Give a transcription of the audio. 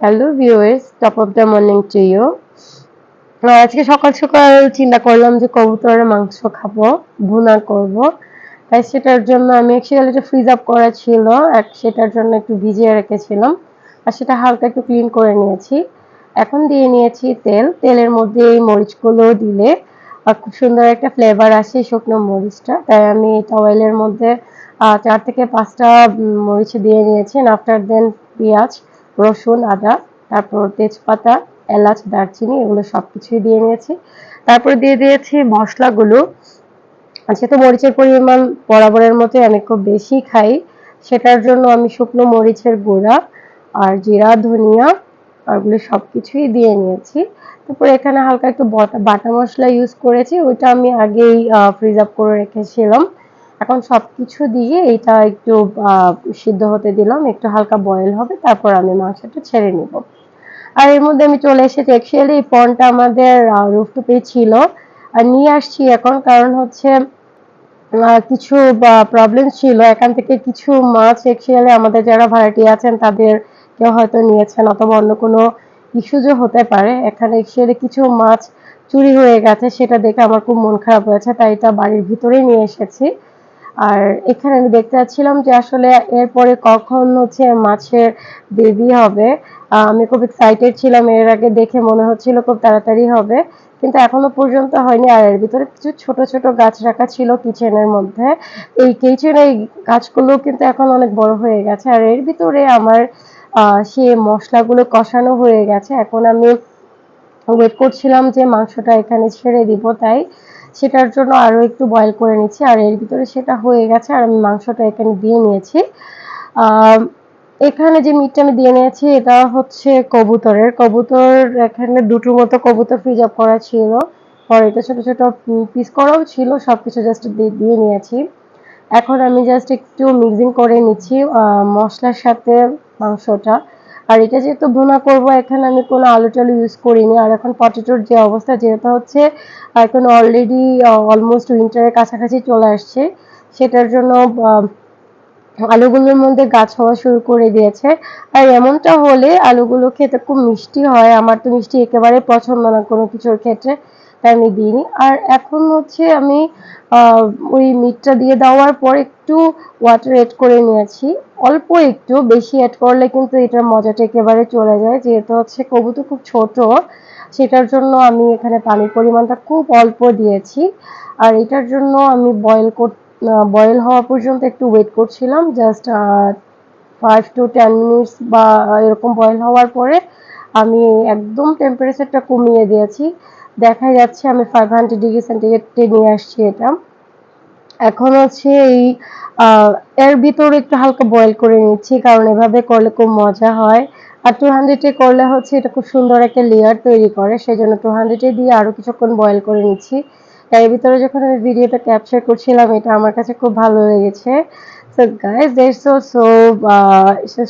Hello viewers, top of the morning to you. আজকে সকাল সকাল চিন্তা করলাম যে কবুতরের মাংস খাবো, ভুনা করব। তাই সেটার জন্য আমি অ্যাকচুয়ালি এটা ফ্রিজ আপ করা ছিল, সেটার জন্য একটু ভিজিয়ে রেখেছিলাম। আর সেটা হালকা একটু ক্লিন করে নিয়েছি। এখন দিয়ে নিয়েছি তেল। তেলের মধ্যে এই মরিচগুলো দিলে খুব সুন্দর একটা ফ্লেভার আসে শুকনো মরিচটা। তাই আমি এটা অয়েলের মধ্যে ৪ থেকে ৫ টা মরিচ দিয়ে নিয়েছি। আফটার দেন পেঁয়াজ, রসুন, আদা, তারপর তেজপাতা, এলাচ, দারচিনি এগুলো সবকিছুই দিয়ে নিয়েছি। তারপরে দিয়ে দিয়েছি মশলাগুলো। যেহেতু মরিচের পরিমাণ বরাবরের মতোই আমি খুব বেশি খাই, সেটার জন্য আমি শুকনো মরিচের গুঁড়া আর জিরা, ধনিয়া এগুলো সবকিছুই দিয়ে নিয়েছি। তারপর এখানে হালকা একটু বাটা মসলা ইউজ করেছি, ওইটা আমি আগেই ফ্রিজ আপ করে রেখেছিলাম। এখন সবকিছু দিয়ে এটা একটু সিদ্ধ হতে দিলাম, একটু হালকা বয়েল হবে, তারপর আমি মাংসটা ছেড়ে নিব। আর এর মধ্যে আমি চলে এসেছি, অ্যাকচুয়ালি এই পন্ডটা আমাদের রুফটপেই ছিল আর নিয়ে আসছি এখন, কারণ হচ্ছে কিছু প্রবলেম ছিল। এখান থেকে কিছু মাছ অ্যাকচুয়ালি আমাদের যারা ভাড়াটিয়া আছেন তাদের কেউ হয়তো নিয়েছেন, অথবা অন্য কোনো ইস্যুজও হতে পারে। এখানে অ্যাকচুয়ালি কিছু মাছ চুরি হয়ে গেছে, সেটা দেখে আমার খুব মন খারাপ হয়েছে, তাই এটা বাড়ির ভিতরেই নিয়ে এসেছি। আর এখানে আমি দেখতে পাচ্ছিলাম যে আসলে এরপরে কখন হচ্ছে মাছের বেবি হবে। আমি খুব এক্সাইটেড ছিলাম, এর আগে দেখে মনে হচ্ছিল খুব তাড়াতাড়ি হবে, কিন্তু এখনো পর্যন্ত হয়নি। আর এর ভিতরে কিছু ছোট ছোট গাছ রাখা ছিল কিচেনের মধ্যে, এই কিচেনের এই গাছগুলো কিন্তু এখন অনেক বড় হয়ে গেছে। আর এর ভিতরে আমার সে মশলাগুলো কষানো হয়ে গেছে। এখন আমি ওয়েট করছিলাম যে মাংসটা এখানে ছেড়ে দিব, তাই সেটার জন্য আরো একটু বয়েল করে নিচ্ছি। আর এর ভিতরে সেটা হয়ে গেছে আর আমি মাংসটা এখানে দিয়ে নিয়েছি। আহ এখানে যে মিটটা আমি দিয়ে নিয়েছি এটা হচ্ছে কবুতরের। কবুতর এখানে দুটোর মতো কবুতর ফ্রিজ আপ করা ছিল, পরে এটা ছোট ছোট পিস করাও ছিল, সবকিছু জাস্ট দিয়ে নিয়েছি। এখন আমি জাস্ট একটু মিক্সিং করে নিচ্ছি মশলার সাথে মাংসটা। আর এটা যেহেতু ভুনা করব, এখানে আমি কোনো আলু টালু ইউজ করিনি। আর এখন পটেটোর যে অবস্থা, যেহেতু হচ্ছে এখন অলরেডি অলমোস্ট উইন্টারের কাছাকাছি চলে আসছে, সেটার জন্য আলুগুলোর মধ্যে গাছ হওয়া শুরু করে দিয়েছে। আর এমনটা হলে আলুগুলো খেতে খুব মিষ্টি হয়, আমার তো মিষ্টি একেবারে পছন্দ না কোনো কিছুর ক্ষেত্রে, তাই আমি দিইনি। আর এখন হচ্ছে আমি আহ, ওই মিটটা দিয়ে দেওয়ার পর একটু ওয়াটার এড করে নিয়েছি, অল্প একটু, বেশি অ্যাড করলে কিন্তু এটার মজাটা একেবারে চলে যায়। যেহেতু হচ্ছে কবুতর খুব ছোট, সেটার জন্য আমি এখানে পানির পরিমাণটা খুব অল্প দিয়েছি। আর এটার জন্য আমি বয়েল হওয়া পর্যন্ত একটু ওয়েট করছিলাম, জাস্ট 5 to 10 মিনিটস বা এরকম বয়েল হওয়ার পরে আমি একদম টেম্পারেচারটা কমিয়ে দিয়েছি। দেখা যাচ্ছে আমি 500 ডিগ্রি সেন্টিগ্রেডে নিয়ে আসছি এটা। এখন হচ্ছে এই এর ভিতরে একটু হালকা বয়েল করে নিচ্ছি, কারণ এভাবে করলে খুব মজা হয়। আর 200-এ করলে হচ্ছে এটা খুব সুন্দর একটা লেয়ার তৈরি করে, সেজন্য 200-এ দিয়ে আরো কিছুক্ষণ বয়েল করে নিচ্ছি। এর ভিতরে যখন আমি ভিডিওটা ক্যাপচার করছিলাম, এটা আমার কাছে খুব ভালো লেগেছে। So guys, that's all. So